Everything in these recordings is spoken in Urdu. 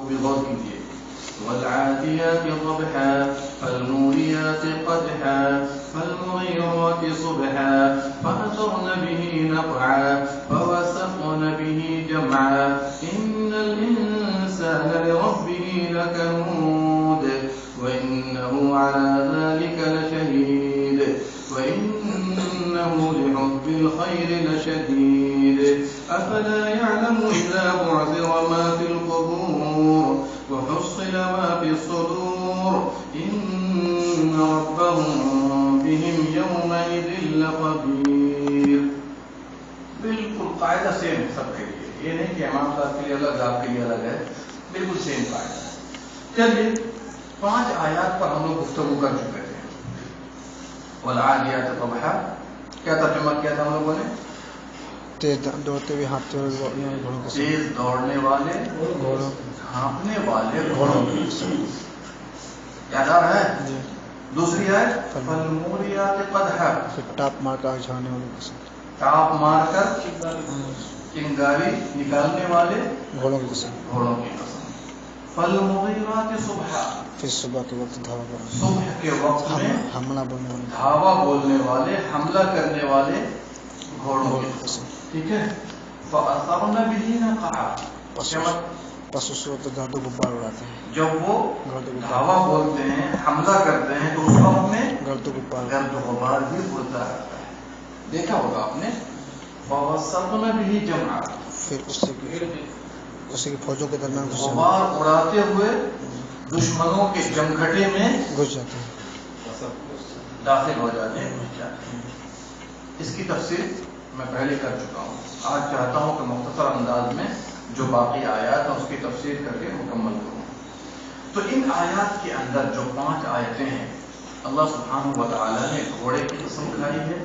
بھی غور کیجیے. والعادیات ضبحا فالموریات قدحا فالمغیرات صبحا فأثرن به نقعا فوسطن به جمعا إن الإنسان لربه لكنود وإنه على ذلك لشهيد وإنه لحب الخير لشديد أفلا يعلم إذا بعثر ما في القبور وحصل ما في الصدور إن ربهم بهم يومئذ لخبير. بالکل قاعدہ سیم سب کے لیے، یہ نہیں کہ امام صاحب کے لیے الگ آپ کے لیے الگ ہے، بالکل سیم قاعدہ ہے. چلیے 5 آیات پر ہم لوگ گفتگو کر چکے تھے. والعادیات ضبحا کیا ترجمہ کیا تھا ہم لوگوں نے؟ تیز دوڑتے ہوئے ہانپتے ہوئے گھوڑوں کے تیز دوڑنے والے گھوڑوں ہانپنے والے گھوڑوں کی یاد آ رہا ہے؟ دوسری ہے فالموریات قدحا، پھر ٹاپ مار کر جھاڑنے والوں کے ساتھ ٹاپ مار کر چنگاری نکالنے والے گھوڑوں کی قسم. گھوڑوں کی قسم. فالمغیرات صبحا، پھر صبح کے وقت دھاوا کرنے صبح کے وقت میں حملہ بولنے والے دھاوا بولنے والے، حملہ کرنے والے گھوڑوں کی قسم. قسم. ٹھیک ہے. فأثرن به نقعا، پس اس وقت گردو غبار اڑاتے ہیں. جب وہ گرد و دھاوا بولتے ہیں، حملہ کرتے ہیں، تو اس وقت میں گرد و غبار گرد و غبار بھی اڑتا رہتا ہے. دیکھا ہوگا آپ نے. فوسطن به جمعا، پھر اسی کی فوجوں کے درمیان غبار اڑاتے ہوئے دشمنوں کے جمگھٹے میں گھس جاتے ہیں. داخل ہو جاتے ہیں، گھس جاتے ہیں. اس کی تفسیر میں پہلے کر چکا ہوں. آج چاہتا ہوں کہ مختصر انداز میں جو باقی آیات ہیں اس کی تفسیر کر کے مکمل کروں. تو ان آیات کے اندر جو 5 آیتیں ہیں، اللہ سبحانہ و تعالیٰ نے گھوڑے کی قسم کھائی ہے،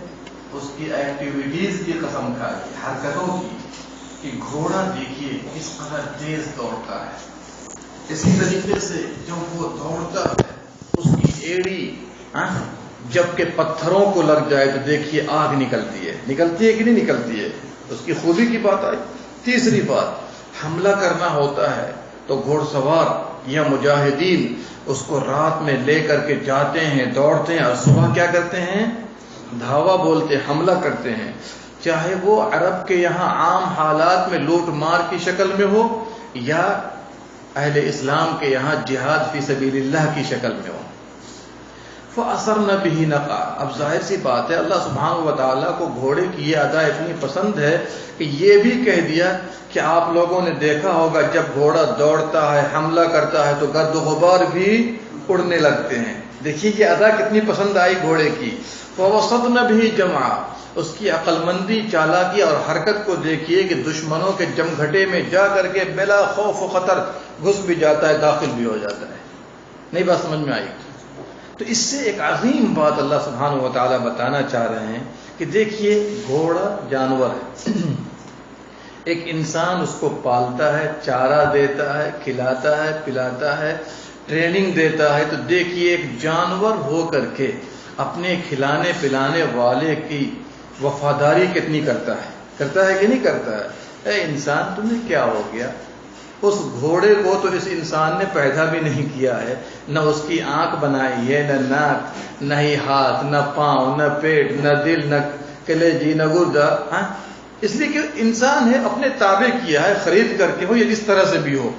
اس کی ایکٹیویٹیز کی قسم کھائی ہے، حرکتوں کی، کہ گھوڑا دیکھیے کس قدر تیز دوڑتا ہے. اسی طریقے سے جب وہ دوڑتا ہے اس کی ایڑی جبکہ پتھروں کو لگ جائے تو دیکھیے آگ نکلتی ہے کہ نہیں نکلتی ہے. اس کی خوبی کی بات آئی. تیسری بات، حملہ کرنا ہوتا ہے تو گھوڑ سوار یا مجاہدین اس کو رات میں لے کر کے جاتے ہیں، دوڑتے ہیں، اور صبح کیا کرتے ہیں؟ دھاوا بولتے، حملہ کرتے ہیں. چاہے وہ عرب کے یہاں عام حالات میں لوٹ مار کی شکل میں ہو یا اہل اسلام کے یہاں جہاد فی سبیل اللہ کی شکل میں ہو. فَأَثَرْنَ بِهِ نَقْعًا. اب ظاہر سی بات ہے اللہ سبحانہ و تعالیٰ کو گھوڑے کی یہ ادا اتنی پسند ہے کہ یہ بھی کہہ دیا کہ آپ لوگوں نے دیکھا ہوگا جب گھوڑا دوڑتا ہے، حملہ کرتا ہے تو گرد و غبار بھی اڑنے لگتے ہیں. دیکھیے یہ ادا کتنی پسند آئی گھوڑے کی. فَوَسَطْنَ بِهِ جَمْعًا. اس کی عقل مندی، چالاکی اور حرکت کو دیکھیے کہ دشمنوں کے جمگھٹے میں جا کر کے بلا خوف و خطر گھس بھی جاتا ہے، داخل بھی ہو جاتا ہے. نہیں بات سمجھ میں آئی؟ تو اس سے ایک عظیم بات اللہ سبحانہ و تعالیٰ بتانا چاہ رہے ہیں کہ دیکھیے گھوڑا جانور ہے، ایک انسان اس کو پالتا ہے، چارہ دیتا ہے، کھلاتا ہے، پلاتا ہے، ٹریننگ دیتا ہے. تو دیکھیے ایک جانور ہو کر کے اپنے کھلانے پلانے والے کی وفاداری کتنی کرتا ہے کہ نہیں کرتا ہے؟ اے انسان تمہیں کیا ہو گیا؟ اس گھوڑے کو تو اس انسان نے پیدا بھی نہیں کیا ہے، نہ اس کی آنکھ بنائی ہے، نہ ناک، نہ ہی ہاتھ، نہ پاؤں، نہ پیٹ، نہ دل، نہ کلیجی، نہ گردہ. اس لیے کہ انسان ہے اپنے تابع کیا ہے، خرید کر کے ہو یا جس طرح سے بھی ہو.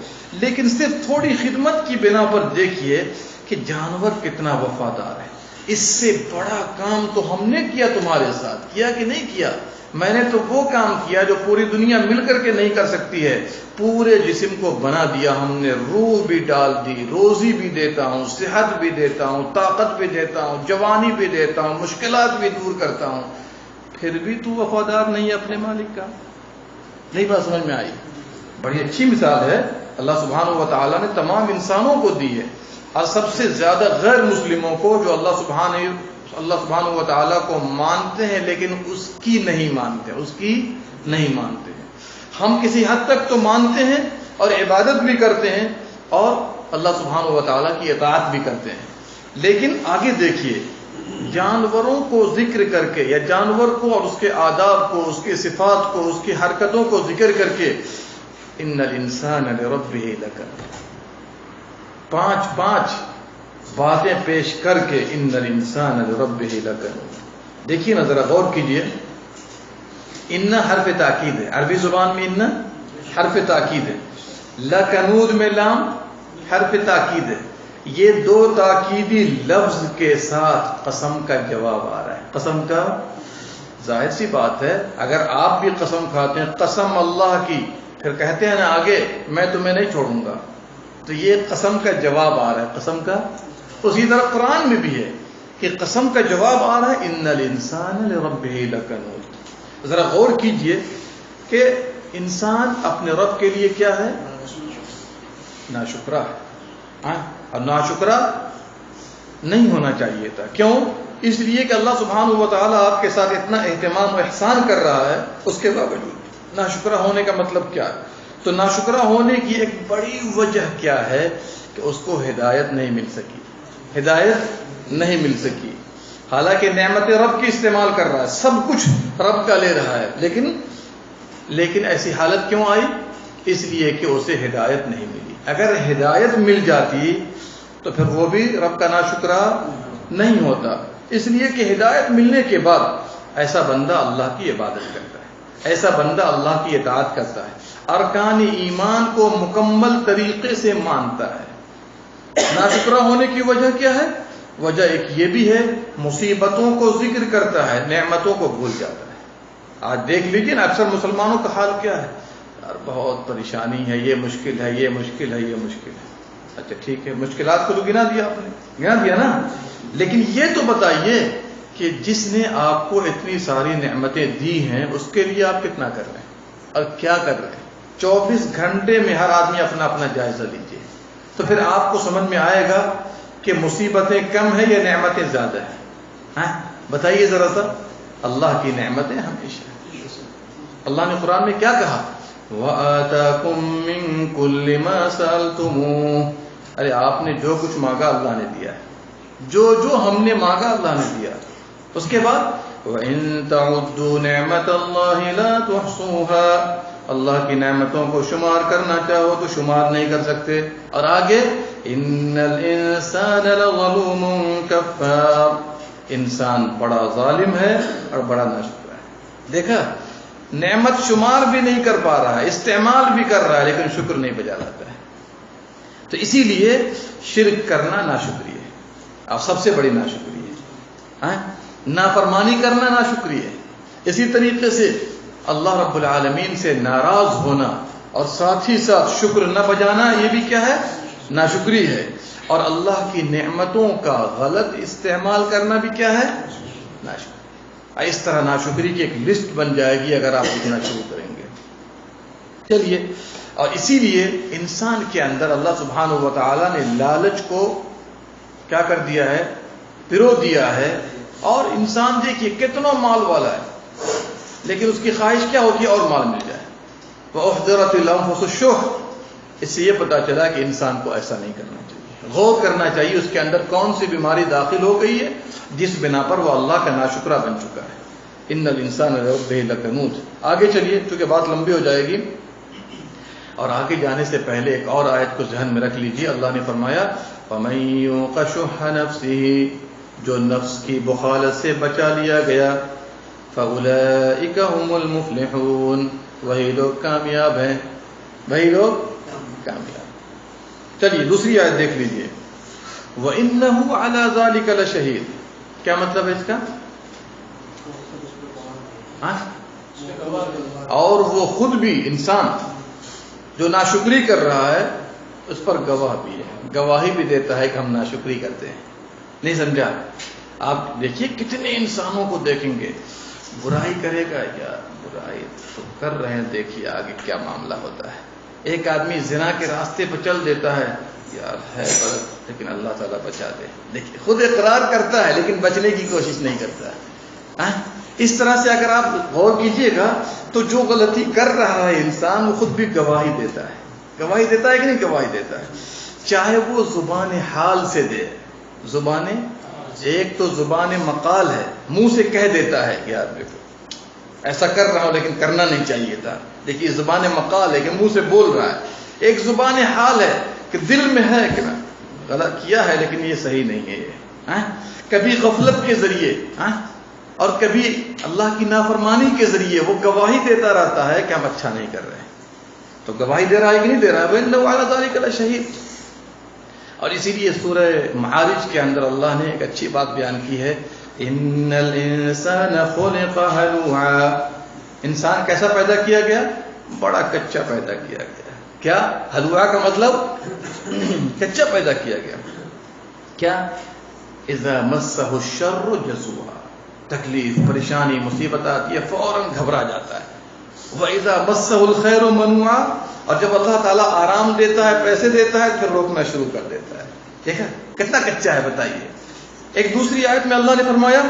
لیکن صرف تھوڑی خدمت کی بنا پر دیکھیے کہ جانور کتنا وفادار ہے. اس سے بڑا کام تو ہم نے کیا تمہارے ساتھ، کیا کہ نہیں کیا؟ میں نے تو وہ کام کیا جو پوری دنیا مل کر کے نہیں کر سکتی ہے. پورے جسم کو بنا دیا ہم نے، روح بھی ڈال دی، روزی بھی دیتا ہوں، صحت بھی دیتا ہوں، طاقت بھی دیتا ہوں، جوانی بھی دیتا ہوں، مشکلات بھی دور کرتا ہوں. پھر بھی تو وفادار نہیں ہے اپنے مالک کا. نہیں بات سمجھ میں آئی؟ بڑی اچھی مثال ہے اللہ سبحانہ و تعالیٰ نے تمام انسانوں کو دی ہے، اور سب سے زیادہ غیر مسلموں کو جو اللہ سبحانہ و تعالیٰ کو مانتے ہیں لیکن اس کی نہیں مانتے ہیں. ہم کسی حد تک تو مانتے ہیں اور عبادت بھی کرتے ہیں اور اللہ سبحانہ و تعالیٰ کی اطاعت بھی کرتے ہیں. لیکن آگے دیکھیے، جانوروں کو ذکر کر کے یا جانور کو اور اس کے آداب کو، اس کی صفات کو، اس کی حرکتوں کو ذکر کر کے ان الانسان لربہ لکنود، 5 باتیں پیش کر کے ان الانسان لربہ لکنود۔ دیکھیے نا ذرا غور کیجئے، ان حرف تاکید ہے، عربی زبان میں ان حرف تاکید ہے، لکنود میں لام حرف تاکید ہے، یہ 2 تاکیدی لفظ کے ساتھ قسم کا جواب آ رہا ہے۔ قسم کا، ظاہر سی بات ہے اگر آپ بھی قسم کھاتے ہیں قسم اللہ کی، پھر کہتے ہیں نا آگے میں تمہیں نہیں چھوڑوں گا، تو یہ قسم کا جواب آ رہا ہے، قسم کا۔ اسی طرح قرآن میں بھی ہے کہ قسم کا جواب آ رہا ہے ان الانسان لربہ لکنود۔ ذرا غور کیجئے کہ انسان اپنے رب کے لیے کیا ہے؟ ناشکرا ہے، اور ناشکرا نہیں ہونا چاہیے تھا۔ کیوں؟ اس لیے کہ اللہ سبحانہ و تعالیٰ آپ کے ساتھ اتنا اہتمام و احسان کر رہا ہے، اس کے باوجود ناشکرا ہونے کا مطلب کیا ہے؟ تو ناشکرا ہونے کی ایک بڑی وجہ کیا ہے کہ اس کو ہدایت نہیں مل سکی، ہدایت نہیں مل سکی، حالانکہ نعمت رب کی استعمال کر رہا ہے، سب کچھ رب کا لے رہا ہے، لیکن ایسی حالت کیوں آئی؟ اس لیے کہ اسے ہدایت نہیں ملی۔ اگر ہدایت مل جاتی تو پھر وہ بھی رب کا ناشکرا نہیں ہوتا۔ اس لیے کہ ہدایت ملنے کے بعد ایسا بندہ اللہ کی عبادت کرتا ہے، ایسا بندہ اللہ کی اطاعت کرتا ہے، ارکان ایمان کو مکمل طریقے سے مانتا ہے۔ ناشکرا ہونے کی وجہ کیا ہے؟ وجہ ایک یہ بھی ہے، مصیبتوں کو ذکر کرتا ہے، نعمتوں کو بھول جاتا ہے۔ آج دیکھ لیجیے نا اکثر مسلمانوں کا حال کیا ہے، یار بہت پریشانی ہے، یہ مشکل ہے، یہ مشکل ہے، یہ مشکل ہے۔ اچھا ٹھیک ہے، مشکلات کو تو گنا دیا آپ نے، گنا دیا نا، لیکن یہ تو بتائیے کہ جس نے آپ کو اتنی ساری نعمتیں دی ہیں اس کے لیے آپ کتنا کر رہے ہیں اور کیا کر رہے ہیں؟ 24 گھنٹے میں ہر آدمی اپنا اپنا جائزہ لیجیے، تو پھر آپ کو سمجھ میں آئے گا کہ مصیبتیں کم ہیں یا نعمتیں زیادہ ہیں۔ بتائیے ذرا سا، اللہ کی نعمتیں ہمیشہ۔ اللہ نے قرآن میں کیا کہا؟ وَآتَاكُم مِّن كُلِّ مَا سَأَلْتُمُوهُ، ارے آپ نے جو کچھ مانگا اللہ نے دیا ہے، جو ہم نے مانگا اللہ نے دیا۔ اس کے بعد وَإِن تَعُدُّوا نِعْمَةَ اللَّهِ لَا تُحْصُوهَا، اللہ کی نعمتوں کو شمار کرنا چاہو تو شمار نہیں کر سکتے۔ اور آگے إِنَّ الْإِنسَانَ لَظَلُومٌ كَفَّارٌ، انسان بڑا ظالم ہے اور بڑا ناشکرا ہے۔ دیکھا، نعمت شمار بھی نہیں کر پا رہا ہے، استعمال بھی کر رہا ہے، لیکن شکر نہیں بجا لاتا ہے۔ تو اسی لیے شرک کرنا ناشکری ہے، اور سب سے بڑی ناشکری ہے۔ نافرمانی کرنا ناشکری ہے۔ اسی طریقے سے اللہ رب العالمین سے ناراض ہونا اور ساتھ ہی ساتھ شکر نہ بجانا، یہ بھی کیا ہے؟ ناشکری ہے۔ اور اللہ کی نعمتوں کا غلط استعمال کرنا بھی کیا ہے؟ ناشکری۔ اس طرح ناشکری کی ایک لسٹ بن جائے گی اگر آپ لکھنا شروع کریں گے۔ چلیے، اور اسی لیے انسان کے اندر اللہ سبحانہ و تعالیٰ نے لالچ کو کیا کر دیا ہے؟ پرو دیا ہے۔ اور انسان دیکھیے کتنا مال والا ہے، لیکن اس کی خواہش کیا ہوتی ہے؟ اور مال مل جائے۔ وَأُحْضِرَتِ الْأَنفُسُ الشُّحَّ، اس سے یہ پتا چلا کہ انسان کو ایسا نہیں کرنا چاہیے، غور کرنا چاہیے اس کے اندر کون سی بیماری داخل ہو گئی ہے جس بنا پر وہ اللہ کا ناشکرا بن چکا ہے۔ ان الانسان لربہ لکنود۔ آگے چلیے، چونکہ بات لمبی ہو جائے گی، اور آگے جانے سے پہلے ایک اور آیت کو ذہن میں رکھ لیجیے۔ اللہ نے فرمایا فَمَن یُوقَ شُحَّ نَفْسِهِ، جو نفس کی بخالت سے بچا لیا گیا، فَأُولَئِكَ هُمُ الْمُفْلِحُونَ، وہی لوگ کامیاب ہیں، وہی لوگ کامیاب۔ چلیے دوسری آیت دیکھ لیجیے۔ وَإِنَّهُ عَلَى ذَلِكَ لَشَهِيدٌ، کیا مطلب ہے اس کا؟ اور وہ خود بھی انسان جو ناشکری کر رہا ہے اس پر گواہ بھی ہے، گواہی بھی دیتا ہے کہ ہم ناشکری کرتے ہیں۔ نہیں سمجھا؟ آپ دیکھیے کتنے انسانوں کو دیکھیں گے، برائی کرے گا، یا برائی تو کر رہے ہیں، دیکھیے آگے کیا معاملہ ہوتا ہے۔ ایک آدمی زنا کے راستے پہ چل دیتا ہے، یار ہے غلط لیکن اللہ تعالیٰ بچا دے، دیکھیے خود اقرار کرتا ہے لیکن بچنے کی کوشش نہیں کرتا ہے۔ اس طرح سے اگر آپ غور کیجئے گا تو جو غلطی کر رہا ہے انسان وہ خود بھی گواہی دیتا ہے، گواہی دیتا ہے کہ نہیں گواہی دیتا ہے، چاہے وہ زبان حال سے دے، زبان ایک تو زبان مقال ہے، منہ سے کہہ دیتا ہے کہ یار دیکھو ایسا کر رہا ہوں لیکن کرنا نہیں چاہیے تھا. دیکھیے زبان مقال ہے کہ منہ سے بول رہا ہے, ایک زبان حال ہے کہ دل میں ہے کہ میں غلط کیا ہے لیکن یہ صحیح نہیں ہے یہ. کبھی غفلت کے ذریعے اور کبھی اللہ کی نافرمانی کے ذریعے وہ گواہی دیتا رہتا ہے کہ ہم اچھا نہیں کر رہے ہیں. تو گواہی دے رہا ہے کہ نہیں دے رہا ہے؟ وَإِنَّهُ عَلَى ذَلِكَ لَشَهِيدٌ. اور اسی لیے سورہ معارج کے اندر اللہ نے ایک اچھی بات بیان کی ہے, ان الانسان خلق ہلوعا. انسان کیسا پیدا کیا گیا؟ بڑا کچا پیدا کیا گیا. کیا ہلوعا کا مطلب؟ کچا پیدا کیا گیا. کیا؟ اذا مسہ الشر جزوعا. تکلیف, پریشانی, مصیبت آتی ہے فوراً گھبرا جاتا ہے. وَإِذَا مَسَّهُ الْخَيْرُ مَنُوعًا. اور جب اللہ تعالیٰ آرام دیتا ہے, پیسے دیتا ہے, پھر روکنا شروع کر دیتا ہے. ٹھیک ہے, کتنا کچا ہے بتائیے. ایک دوسری آیت میں اللہ نے فرمایا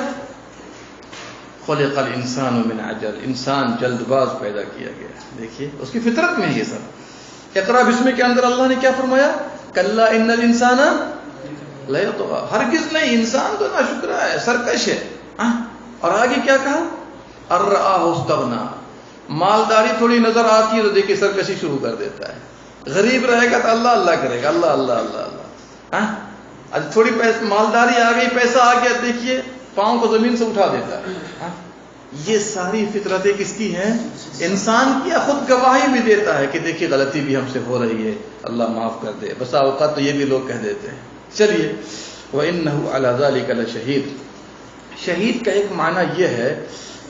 خلق الانسان من عجل. انسان جلد باز پیدا کیا گیا. دیکھیے اس کی فطرت میں یہ سب. اقرا بسم کے اندر اللہ نے کیا فرمایا؟ کلا ان الانسان لیطغی. ہرگز نہیں, انسان تو ناشکرا ہے, سرکش ہے. اور آگے کیا کہا؟ ان رآہ استغنی. مالداری تھوڑی نظر آتی ہے تو دیکھیے سرکشی شروع کر دیتا ہے. غریب رہے گا تو اللہ اللہ کرے گا, اللہ اللہ اللہ اللہ. تھوڑی مالداری آ گئی, پیسہ آ گیا, دیکھیے پاؤں کو زمین سے اٹھا دیتا ہے. یہ ساری فطرتیں کس کی ہیں؟ انسان کی. خود گواہی بھی دیتا ہے کہ دیکھیے غلطی بھی ہم سے ہو رہی ہے, اللہ معاف کر دے. بسا اوقات تو یہ بھی لوگ کہہ دیتے ہیں. چلیے, وَإِنَّهُ عَلَى ذَلِكَ لَشَهِيدٌ. شہید کا ایک معنی یہ ہے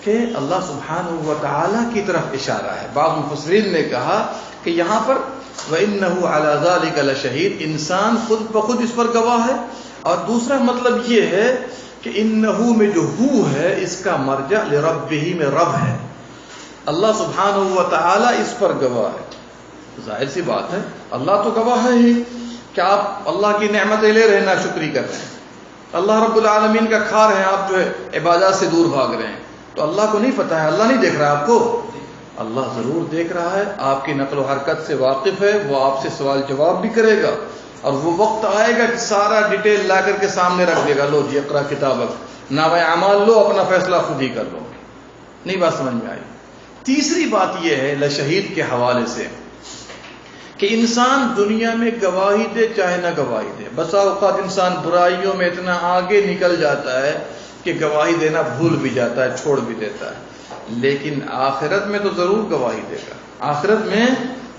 کہ اللہ سبحانہ و تعالیٰ کی طرف اشارہ ہے. بعض مفسرین نے کہا کہ یہاں پر وَإِنَّهُ عَلَى ذَلِكَ لَشَهِيدٌ, انسان خود بخود اس پر گواہ ہے. اور دوسرا مطلب یہ ہے کہ انہو میں جو ہو ہے اس کا مرجع لربہ میں رب ہے. اللہ سبحانہ و تعالیٰ اس پر گواہ ہے. ظاہر سی بات ہے, اللہ تو گواہ ہے ہی کہ آپ اللہ کی نعمتیں لے رہے ہیں, ناشکری کر رہے ہیں. اللہ رب العالمین کا کھا رہے ہیں, آپ جو ہے عبادات سے دور بھاگ رہے ہیں. تو اللہ کو نہیں پتا ہے, اللہ نہیں دیکھ رہا آپ کو؟ اللہ ضرور دیکھ رہا ہے, آپ کی نقل و حرکت سے واقف ہے, وہ آپ سے سوال جواب بھی کرے گا. اور وہ وقت آئے گا کہ سارا ڈیٹیل لا کر کے سامنے رکھ دے گا, لو جی اقرا کتابک, نامہ اعمال لو, اپنا فیصلہ خود ہی کر لو. نہیں بات سمجھ میں آئی؟ تیسری بات یہ ہے لشہید کے حوالے سے کہ انسان دنیا میں گواہی دے چاہے نہ گواہی دے. بسا اوقات انسان برائیوں میں اتنا آگے نکل جاتا ہے کہ گواہی دینا بھول بھی جاتا ہے, چھوڑ بھی دیتا ہے. لیکن آخرت میں تو ضرور گواہی دے گا, آخرت میں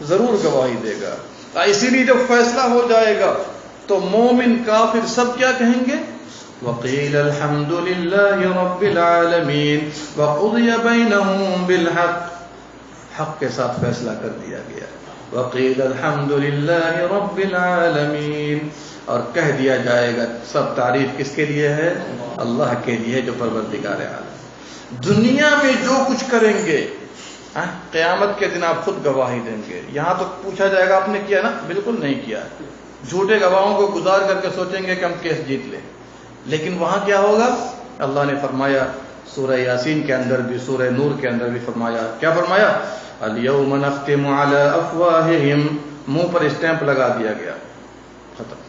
ضرور گواہی دے گا. اسی لیے جب فیصلہ ہو جائے گا تو مومن کافر سب کیا کہیں گے؟ وَقِيلَ الْحَمْدُ لِلَّهِ رَبِّ الْعَالَمِينَ وَقُضِيَ بَيْنَهُمْ بِالْحَقِّ. حق کے ساتھ فیصلہ کر دیا گیا. وَقِيلَ الْحَمْدُ لِلَّهِ رَبِّ الْعَالَمِينَ. اور کہہ دیا جائے گا سب تعریف کس کے لیے ہے؟ اللہ کے لیے جو پروردگار عالم. دنیا میں جو کچھ کریں گے قیامت کے دن آپ خود گواہی دیں گے. یہاں تو پوچھا جائے گا آپ نے کیا نا؟ بالکل نہیں کیا. جھوٹے گواہوں کو گزار کر کے سوچیں گے کہ ہم کیس جیت لیں. لیکن وہاں کیا ہوگا؟ اللہ نے فرمایا سورہ یاسین کے اندر بھی, سورہ نور کے اندر بھی فرمایا. کیا فرمایا؟ الیوم نختم علی افواہہم. منہ پر اسٹیمپ لگا دیا گیا, ختم.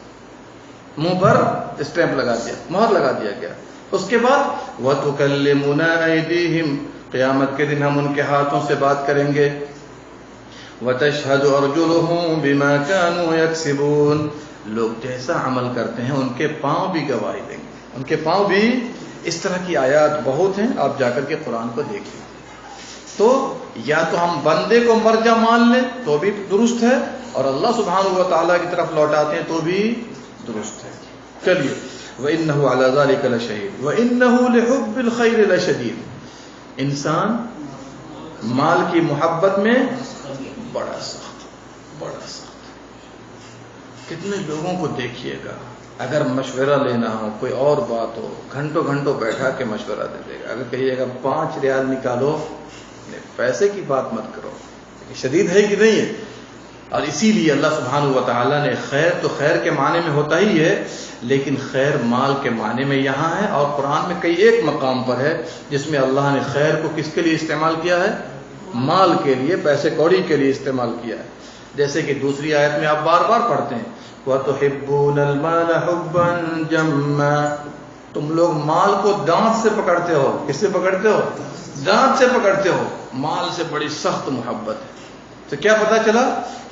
منہ پر اسٹیمپ لگا دیا, مہر لگا دیا گیا. اس کے بعد وَتُكَلِّمُنَا أَيْدِيهِمْ. قیامت کے دن ہم ان کے ہاتھوں سے بات کریں گے. وَتَشْهَدُ أَرْجُلُهُمْ بِمَا كَانُوا يَكْسِبُونَ. لوگ جیسا عمل کرتے ہیں ان کے پاؤں بھی گواہی دیں گے, ان کے پاؤں بھی. اس طرح کی آیات بہت ہیں, آپ جا کر کے قرآن کو دیکھیں. تو یا تو ہم بندے کو مرجع مان لیں تو بھی درست ہے, اور اللہ سبحانہ و تعالیٰ کی طرف لوٹاتے ہیں تو بھی درست ہے. چلیے, وَإِنَّهُ عَلَى ذَلِكَ لَشَهِيدٌ وَإِنَّهُ لِحُبِّ الْخَيْرِ لَشَدِيدٌ. انسان مال کی محبت میں بڑا سخت, بڑا سخت. کتنے لوگوں کو دیکھیے گا, اگر مشورہ لینا ہو, کوئی اور بات ہو, گھنٹوں گھنٹوں بیٹھا کے مشورہ دے دے گا. اگر کہیے گا 5 ریال نکالو, پیسے کی بات مت کرو. شدید ہے کہ نہیں ہے؟ اور اسی لیے اللہ سبحانہ و تعالیٰ نے خیر تو خیر کے معنی میں ہوتا ہی ہے, لیکن خیر مال کے معنی میں یہاں ہے. اور قرآن میں کئی ایک مقام پر ہے جس میں اللہ نے خیر کو کس کے لیے استعمال کیا ہے؟ مال کے لیے, پیسے کوڑی کے لیے استعمال کیا ہے. جیسے کہ دوسری آیت میں آپ بار بار پڑھتے ہیں وَتُحِبُّونَ الْمَالَ حُبًّا جَمًّا. تم لوگ مال کو دانت سے پکڑتے ہو. کس سے پکڑتے ہو؟ دانت سے پکڑتے ہو. مال سے بڑی سخت محبت ہے. تو کیا پتا چلا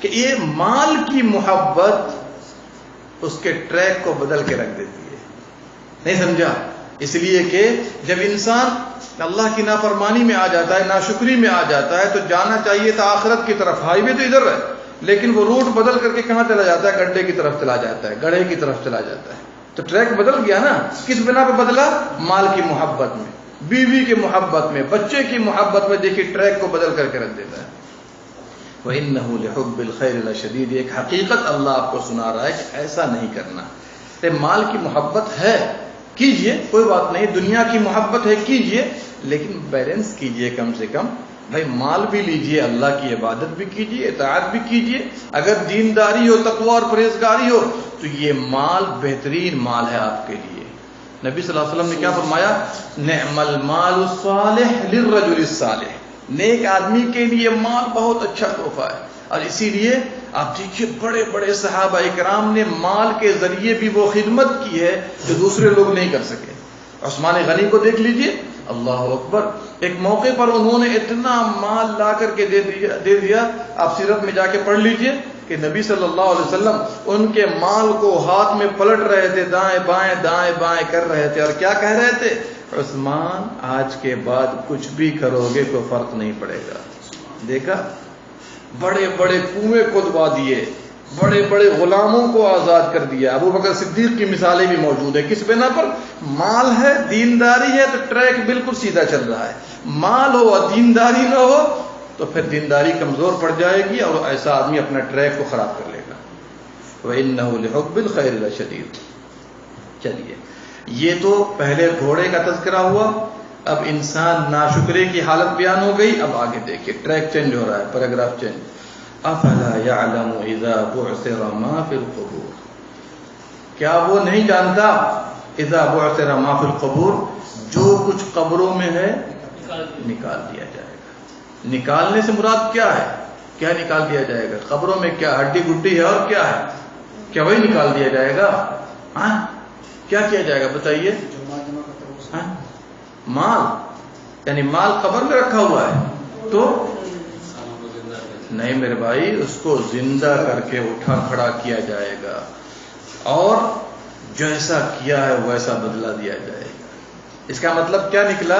کہ یہ مال کی محبت اس کے ٹریک کو بدل کے رکھ دیتی ہے. نہیں سمجھا؟ اس لیے کہ جب انسان اللہ کی نافرمانی میں آ جاتا ہے، ناشکری میں آ جاتا ہے، تو جانا چاہیے تھا آخرت کی طرف. ہائی وے تو ادھر ہے، لیکن وہ روٹ بدل کر کے کہاں چلا جاتا ہے؟ گڈھے کی طرف چلا جاتا ہے، گڑھے کی طرف چلا جاتا ہے. تو ٹریک بدل گیا نا. کس بنا پہ بدلا؟ مال کی محبت میں، بیوی کی محبت میں، بچے کی محبت میں. دیکھیے ٹریک کو بدل کر کے رکھ دیتا ہے. وَإِنَّهُ لِحُبِّ الْخَيْرِ لَشَدِيدٌ. ایک حقیقت اللہ آپ کو سنا رہا ہے کہ ایسا نہیں کرنا. مال کی محبت ہے، کیجئے، کوئی بات نہیں. دنیا کی محبت ہے، کیجئے، لیکن بیلنس کیجئے. کم سے کم بھائی مال بھی لیجئے، اللہ کی عبادت بھی کیجئے، اطاعت بھی کیجئے. اگر دینداری ہو، تقوی اور پرہیزگاری ہو، تو یہ مال بہترین مال ہے آپ کے لیے. نبی صلی اللہ علیہ وسلم نے کیا فرمایا؟ نعم المال الصالح للرجل الصالح. نیک آدمی کے لیے مال بہت اچھا تحفہ ہے. اور اسی لیے آپ دیکھیے بڑے بڑے صحابہ اکرام نے مال کے ذریعے بھی وہ خدمت کی ہے جو دوسرے لوگ نہیں کر سکے. عثمان غنی کو دیکھ لیجئے، اللہ اکبر. ایک موقع پر انہوں نے اتنا مال لا کر کے دے دیا. آپ سیرت میں جا کے پڑھ لیجئے کہ نبی صلی اللہ علیہ وسلم ان کے مال کو ہاتھ میں پلٹ رہے تھے، دائیں بائیں دائیں بائیں کر رہے تھے، اور کیا کہہ رہے تھے؟ عثمان آج کے بعد کچھ بھی کرو گے کوئی فرق نہیں پڑے گا. دیکھا، بڑے بڑے کنویں کھدوا دیے، بڑے بڑے غلاموں کو آزاد کر دیا. ابو بکر صدیق کی مثالیں بھی موجود ہیں. کس بنا پر؟ مال ہے، دینداری ہے، تو ٹریک بالکل سیدھا چل رہا ہے. مال ہو اور دینداری نہ ہو تو پھر دینداری کمزور پڑ جائے گی اور ایسا آدمی اپنا ٹریک کو خراب کر لے گا. وَإِنَّهُ لِحُبِّ الْخَيْرِ لَشَدِيدٌ. چلیے، یہ تو پہلے گھوڑے کا تذکرہ ہوا. اب انسان ناشکرے کی حالت بیان ہو گئی. اب آگے دیکھیے، ٹریک چینج ہو رہا ہے، پیراگراف چینج. افلا يعلم اذا بعثر ما في القبور. کیا وہ نہیں جانتا اذا بعثر ما في القبور، جو کچھ قبروں میں ہے نکال دیا جائے گا. نکالنے سے مراد کیا ہے؟ کیا نکال دیا جائے گا؟ قبروں میں کیا ہڈی گڈی ہے اور کیا ہے؟ کیا وہی نکال دیا جائے گا؟ ہاں، کیا کیا جائے گا بتائیے؟ مال، یعنی مال قبر میں رکھا ہوا ہے تو نہیں میرے بھائی، اس کو زندہ کر کے اٹھا کھڑا کیا جائے گا اور جیسا کیا ہے ویسا بدلہ دیا جائے گا. اس کا مطلب کیا نکلا؟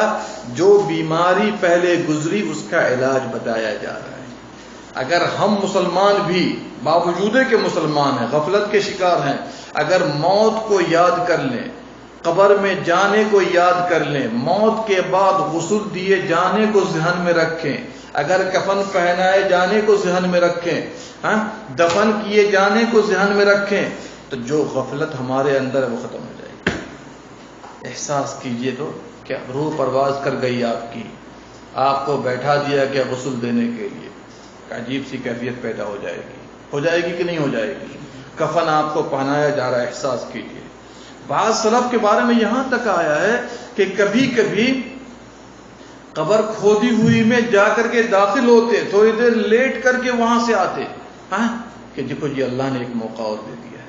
جو بیماری پہلے گزری اس کا علاج بتایا جا رہا ہے. اگر ہم مسلمان بھی باوجود کہ مسلمان ہیں، غفلت کے شکار ہیں، اگر موت کو یاد کر لیں، قبر میں جانے کو یاد کر لیں، موت کے بعد غسل دیے جانے کو ذہن میں رکھیں، اگر کفن پہنائے جانے کو ذہن میں رکھیں، دفن کیے جانے کو ذہن میں رکھیں، تو جو غفلت ہمارے اندر ہے وہ ختم ہو جائے گی. احساس کیجئے تو کیا روح پرواز کر گئی آپ کی، آپ کو بیٹھا دیا گیا غسل دینے کے لیے، عجیب سی کیفیت پیدا ہو جائے گی. ہو جائے گی کہ نہیں ہو جائے گی؟ کفن آپ کو پہنایا جا رہا ہے، احساس کیجئے. بعض سلف کے بارے میں یہاں تک آیا ہے کہ کبھی کبھی قبر کھودی ہوئی میں جا کر کے داخل ہوتے، تھوڑی دیر لیٹ کر کے وہاں سے آتے، کہ دیکھو جی اللہ نے ایک موقع اور دے دیا ہے.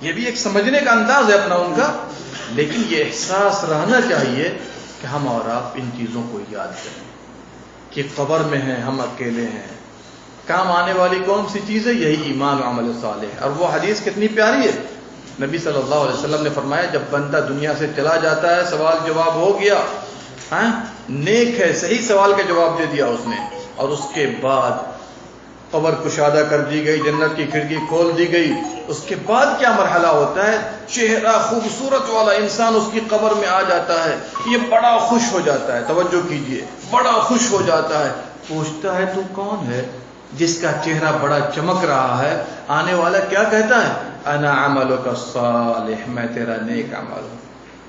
یہ بھی ایک سمجھنے کا انداز ہے اپنا ان کا، لیکن یہ احساس رہنا چاہیے کہ ہم اور آپ ان چیزوں کو یاد کریں کہ قبر میں ہیں، ہم اکیلے ہیں. کام آنے والی کون سی چیز ہے؟ یہی ایمان و عمل صالح. اور وہ حدیث کتنی پیاری ہے. نبی صلی اللہ علیہ وسلم نے فرمایا جب بندہ دنیا سے چلا جاتا ہے، سوال جواب ہو گیا، نیک ہے، صحیح سوال کا جواب دے دیا اس نے، اور اس کے بعد قبر کشادہ کر دی گئی، جنت کی کھڑکی کھول دی گئی. اس کے بعد کیا مرحلہ ہوتا ہے؟ چہرہ خوبصورت والا انسان اس کی قبر میں آ جاتا ہے، یہ بڑا خوش ہو جاتا ہے. توجہ کیجئے، بڑا خوش ہو جاتا ہے. پوچھتا ہے تو کون ہے؟ جس کا چہرہ بڑا چمک رہا ہے. آنے والا کیا کہتا ہے؟ انا عملک الصالح، میں تیرا نیک عمل ہوں.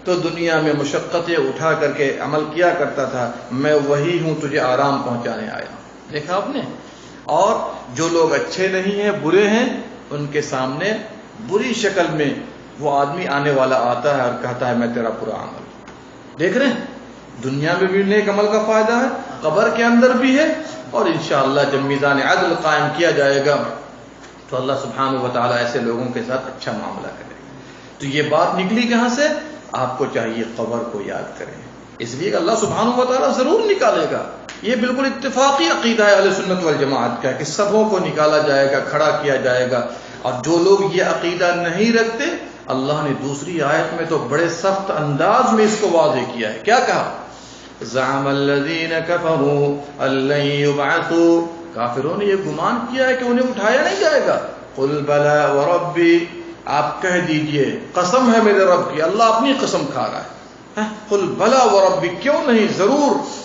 تو دنیا میں مشقتیں اٹھا کر کے عمل کیا کرتا تھا، میں وہی ہوں، تجھے آرام پہنچانے آیا. دیکھا آپ نے؟ اور جو لوگ اچھے نہیں ہیں، برے ہیں، ان کے سامنے بری شکل میں وہ آدمی آنے والا آتا ہے اور کہتا ہے میں تیرا برا عمل. دیکھ رہے ہیں، دنیا میں بھی نیک عمل کا فائدہ ہے، قبر کے اندر بھی ہے، اور انشاءاللہ جب میزان عدل قائم کیا جائے گا تو اللہ سبحانہ و تعالیٰ ایسے لوگوں کے ساتھ اچھا معاملہ کرے گا. تو یہ بات نکلی کہاں سے؟ آپ کو چاہیے قبر کو یاد کریں، اس لیے کہ اللہ سبحانہ و تعالیٰ ضرور نکالے گا. یہ بالکل اتفاقی عقیدہ ہے اہل سنت والجماعت کا کہ سبوں کو نکالا جائے گا، کھڑا کیا جائے گا. اور جو لوگ یہ عقیدہ نہیں رکھتے، اللہ نے دوسری آیت میں تو بڑے سخت انداز میں اس کو واضح کیا ہے. کیا کہا؟ زعم الذین کفروا ان لن یبعثوا، کافروں نے یہ گمان کیا ہے کہ انہیں اٹھایا نہیں جائے گا. قل بلی وربی، آپ کہہ دیجئے قسم ہے میرے رب کی. اللہ اپنی قسم کھا رہا ہے. قل بلی وربی، کیوں نہیں، ضرور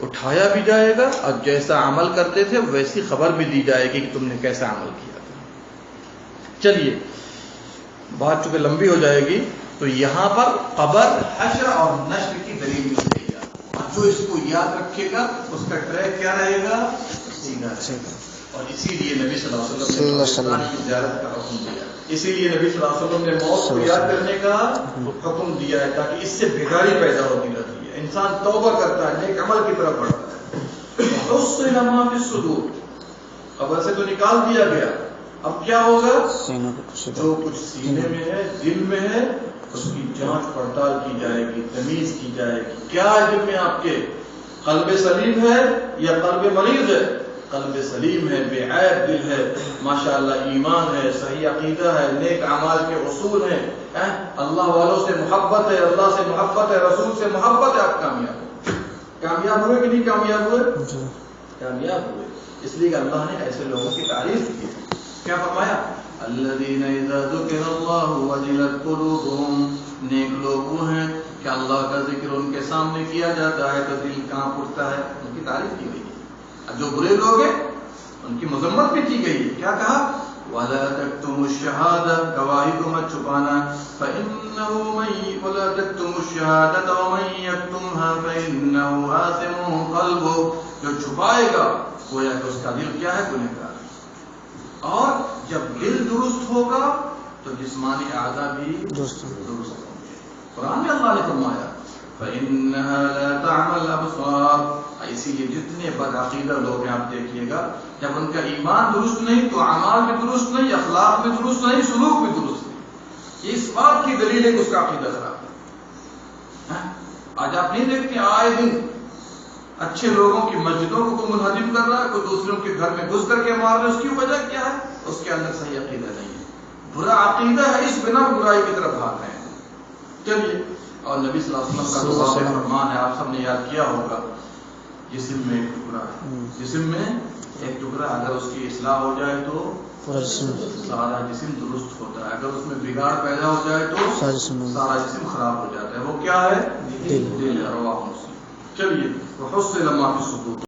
اٹھایا بھی جائے گا، اور جیسا عمل کرتے تھے ویسی خبر بھی دی جائے گی کہ تم نے کیسا عمل کیا تھا. چلیے بات چونکہ لمبی ہو جائے گی، تو یہاں پر قبر، حشر اور نشر کی دلیل مل گئی ہے. اور جو اس کو یاد رکھے گا اس کا ٹریک کیا رہے گا؟ سیدھا رہے گا. اور اسی لیے نبی صلی اللہ علیہ وسلم نے کی زیارت کا حکم دیا. اسی لیے نبی صلی اللہ علیہ وسلم نے موت کو یاد کرنے کا حکم دیا ہے، تاکہ اس سے بیداری پیدا ہوتی رہتی ہے، انسان توبہ کرتا ہے، نیک عمل کی طرف بڑھتا ہے. حصل ما فی الصدور، قبر سے تو نکال دیا گیا، اب کیا ہوگا؟ جو کچھ سینے میں ہے، دل میں ہے، اس کی جانچ پڑتال کی جائے گی، تمیز کی جائے گی. کیا ہے دل میں آپ کے؟ قلب سلیم ہے یا قلب مریض ہے؟ قلب سلیم ہے، بے عیب دل ہے، ماشاءاللہ ایمان ہے، صحیح عقیدہ ہے، نیک اعمال کے اصول ہیں، اللہ والوں سے محبت ہے، اللہ سے محبت ہے، رسول سے محبت ہے، آپ کامیاب ہو. کامیاب ہوئے کہ نہیں کامیاب ہوئے؟ کامیاب ہوئے. اس لیے کہ اللہ نے ایسے لوگوں کی تعریف کی. کیا فرمایا؟ الذین اذا ذکر اللہ وجلت قلوبہم، نیک لوگ وہ ہیں کہ اللہ کا ذکر ان کے سامنے کیا جاتا ہے تو دل کانپ اٹھتا ہے. ان کی تعریف کی گئی. جو برے لوگ ہیں ان کی مذمت بھی کی گئی. کیا کہا؟ وَلَا تَكْتُمُوا الشَّهَادَةَ، گواہی کو مت چھپانا. فَإِنَّهُ مَن وَلَا تَكْتُمُوا الشَّهَادَةَ وَمَن يَكْتُمْهَا فَإِنَّهُ آثِمٌ قَلْبُهُ، جو چھپائے گا گویا کہ اس کا دل کیا ہے؟ گنہگار. اور جب دل درست ہوگا تو جسمانی اعضاء بھی درست ہوں گے. قرآن میں اللہ نے فرمایا فَإِنَّهَا لَا تَعْمَى الْأَبْصَارُ. اسی لیے جتنے بدعقیدہ لوگ ہیں آپ دیکھیے گا، جب ان کا ایمان درست نہیں تو اعمال بھی درست نہیں، اخلاق بھی درست نہیں، سلوک بھی درست نہیں. یہ اس بات کی دلیل ہے کہ اس کا عقیدہ خراب ہے. آج آپ نہیں دیکھتے آئے دن اچھے لوگوں کی مسجدوں کو منہدم کر رہا ہے، کوئی دوسروں کے گھر میں گھس کر کے مار رہا ہے. اس کی وجہ کیا ہے؟ اس کے اندر صحیح عقیدہ نہیں ہے، برا عقیدہ ہے، اس بنا برائی کی طرف بھاگ رہے ہیں. چلیے، اور نبی صلی اللہ علیہ وسلم کا تو واضح فرمان ہے، آپ سب نے یاد کیا ہوگا، جسم میں ایک ٹکڑا ہے، جسم میں ایک ٹکڑا اگر اس کی اصلاح ہو جائے تو سارا جسم درست ہوتا ہے، اگر اس میں بگاڑ پیدا ہو جائے تو سارا جسم خراب ہو جاتا ہے. وہ کیا ہے؟ دل. رواہ مسلم. چلیے، وحصل ما فی الصدور.